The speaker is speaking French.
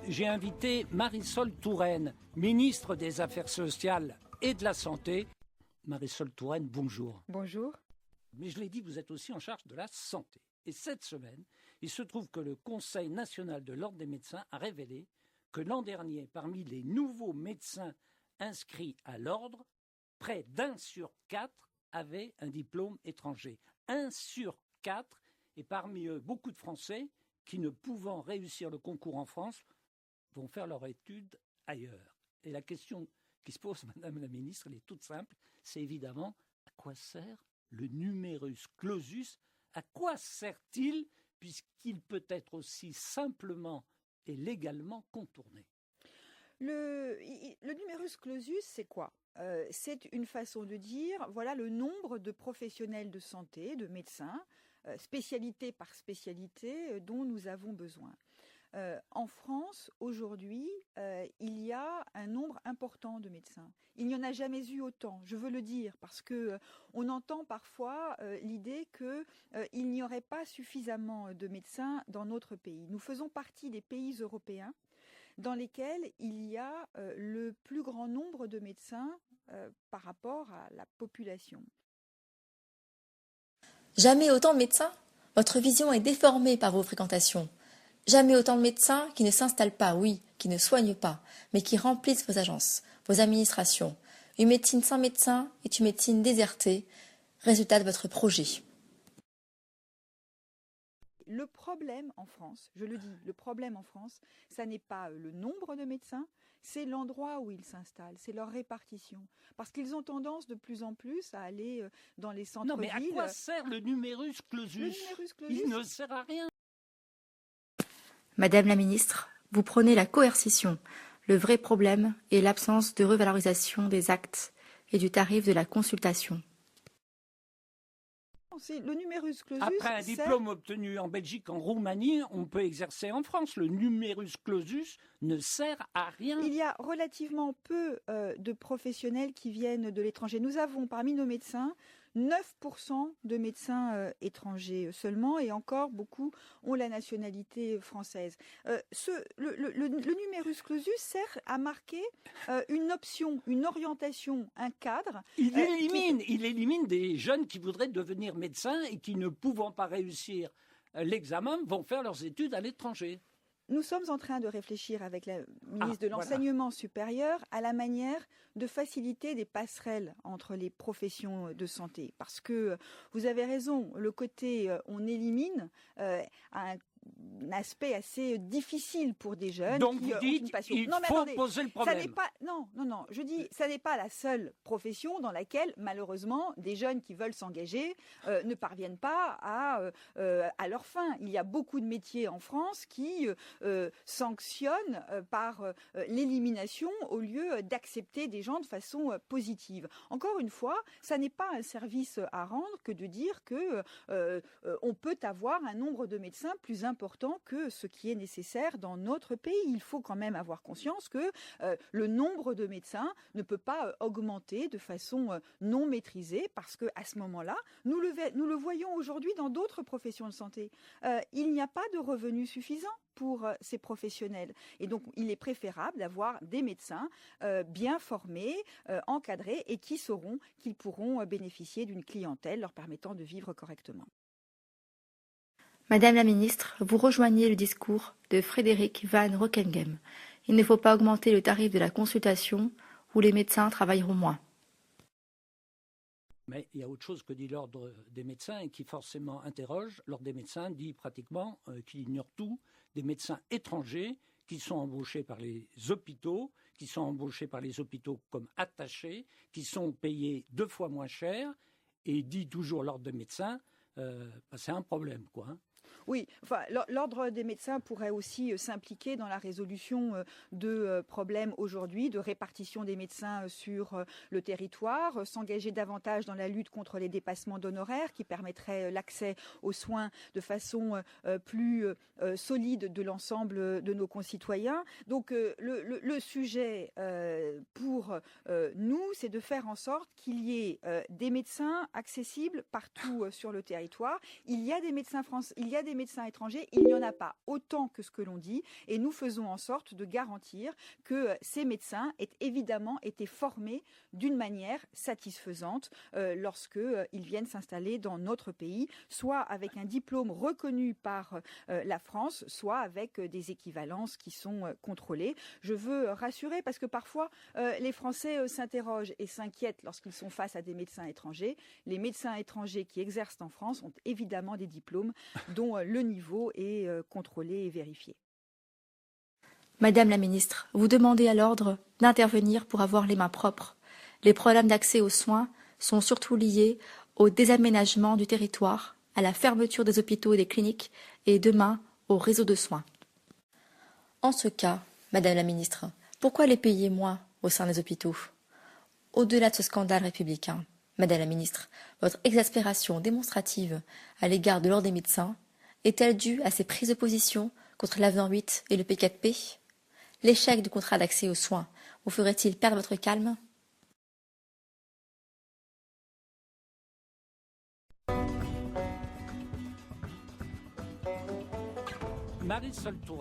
j'ai invité Marisol Touraine, ministre des Affaires sociales et de la Santé. Marisol Touraine, bonjour. Bonjour. Mais je l'ai dit, vous êtes aussi en charge de la santé. Et cette semaine, il se trouve que le Conseil national de l'ordre des médecins a révélé que l'an dernier, parmi les nouveaux médecins inscrits à l'ordre, près d'1 sur 4 avait un diplôme étranger. 1 sur 4, et parmi eux, beaucoup de Français qui, ne pouvant réussir le concours en France, vont faire leurs études ailleurs. Et la question qui se pose, Madame la Ministre, elle est toute simple, c'est évidemment à quoi sert le numerus clausus? À quoi sert-il, puisqu'il peut être aussi simplement et légalement contourné? Le numerus clausus, c'est quoi? C'est une façon de dire, voilà le nombre de professionnels de santé, de médecins, spécialité par spécialité, dont nous avons besoin. En France, aujourd'hui, il y a un nombre important de médecins. Il n'y en a jamais eu autant, je veux le dire, parce que on entend parfois l'idée qu'il n'y aurait pas suffisamment de médecins dans notre pays. Nous faisons partie des pays européens dans lesquels il y a le plus grand nombre de médecins par rapport à la population. Jamais autant de médecins? Votre vision est déformée par vos fréquentations. Jamais autant de médecins qui ne s'installent pas, oui, qui ne soignent pas, mais qui remplissent vos agences, vos administrations. Une médecine sans médecins est une médecine désertée, résultat de votre projet. Le problème en France, je le dis, le problème en France, ça n'est pas le nombre de médecins, c'est l'endroit où ils s'installent, c'est leur répartition. Parce qu'ils ont tendance de plus en plus à aller dans les centres-villes. Non, mais à quoi sert le numerus clausus? Le numerus clausus, il ne sert à rien. Madame la ministre, vous prenez la coercition. Le vrai problème est l'absence de revalorisation des actes et du tarif de la consultation. Le numerus clausus. Après un diplôme obtenu en Belgique, en Roumanie, on peut exercer en France. Le numerus clausus ne sert à rien. Il y a relativement peu de professionnels qui viennent de l'étranger. Nous avons parmi nos médecins 9% de médecins étrangers seulement, et encore beaucoup ont la nationalité française. Le numerus clausus sert à marquer une option, une orientation, un cadre. Il élimine des jeunes qui voudraient devenir médecins et qui, ne pouvant pas réussir l'examen, vont faire leurs études à l'étranger. Nous sommes en train de réfléchir avec la ministre de l'Enseignement supérieur à la manière de faciliter des passerelles entre les professions de santé. Parce que vous avez raison, le côté on élimine a un aspect assez difficile pour des jeunes. Donc qui vous ont dites une passion. qu'il faut poser le problème. Je dis, ça n'est pas la seule profession dans laquelle, malheureusement, des jeunes qui veulent s'engager ne parviennent pas à leur fin. Il y a beaucoup de métiers en France qui sanctionnent par l'élimination au lieu d'accepter des gens de façon positive. Encore une fois, ça n'est pas un service à rendre que de dire que on peut avoir un nombre de médecins plus important que ce qui est nécessaire dans notre pays. Il faut quand même avoir conscience que le nombre de médecins ne peut pas augmenter de façon non maîtrisée, parce qu'à ce moment-là, nous le voyons aujourd'hui dans d'autres professions de santé. Il n'y a pas de revenus suffisants pour ces professionnels. Et donc, il est préférable d'avoir des médecins bien formés, encadrés, et qui sauront qu'ils pourront bénéficier d'une clientèle leur permettant de vivre correctement. Madame la ministre, vous rejoignez le discours de Frédéric Van Rockenghem. Il ne faut pas augmenter le tarif de la consultation où les médecins travailleront moins. Mais il y a autre chose que dit l'ordre des médecins et qui forcément interroge. L'ordre des médecins dit pratiquement qu'il ignore tout des médecins étrangers qui sont embauchés par les hôpitaux, comme attachés, qui sont payés 2 fois moins cher, et dit toujours l'ordre des médecins, c'est un problème, quoi. Oui, enfin, l'ordre des médecins pourrait aussi s'impliquer dans la résolution de problèmes aujourd'hui, de répartition des médecins sur le territoire, s'engager davantage dans la lutte contre les dépassements d'honoraires qui permettraient l'accès aux soins de façon plus solide de l'ensemble de nos concitoyens. Donc le sujet pour nous, c'est de faire en sorte qu'il y ait des médecins accessibles partout sur le territoire. Il y a des médecins français, il y a des les médecins étrangers, il n'y en a pas autant que ce que l'on dit, et nous faisons en sorte de garantir que ces médecins aient évidemment été formés d'une manière satisfaisante lorsqu'ils viennent s'installer dans notre pays, soit avec un diplôme reconnu par la France, soit avec des équivalences qui sont contrôlées. Je veux rassurer parce que parfois les Français s'interrogent et s'inquiètent lorsqu'ils sont face à des médecins étrangers. Les médecins étrangers qui exercent en France ont évidemment des diplômes dont le niveau est contrôlé et vérifié. Madame la ministre, vous demandez à l'ordre d'intervenir pour avoir les mains propres. Les problèmes d'accès aux soins sont surtout liés au désaménagement du territoire, à la fermeture des hôpitaux et des cliniques et demain au réseau de soins. En ce cas, Madame la ministre, pourquoi les payer moins au sein des hôpitaux? Au-delà de ce scandale républicain, Madame la ministre, votre exaspération démonstrative à l'égard de l'ordre des médecins est-elle due à ces prises de position contre l'avenant 8 et le P4P? L'échec du contrat d'accès aux soins vous ferait-il perdre votre calme? Marisol Touraine.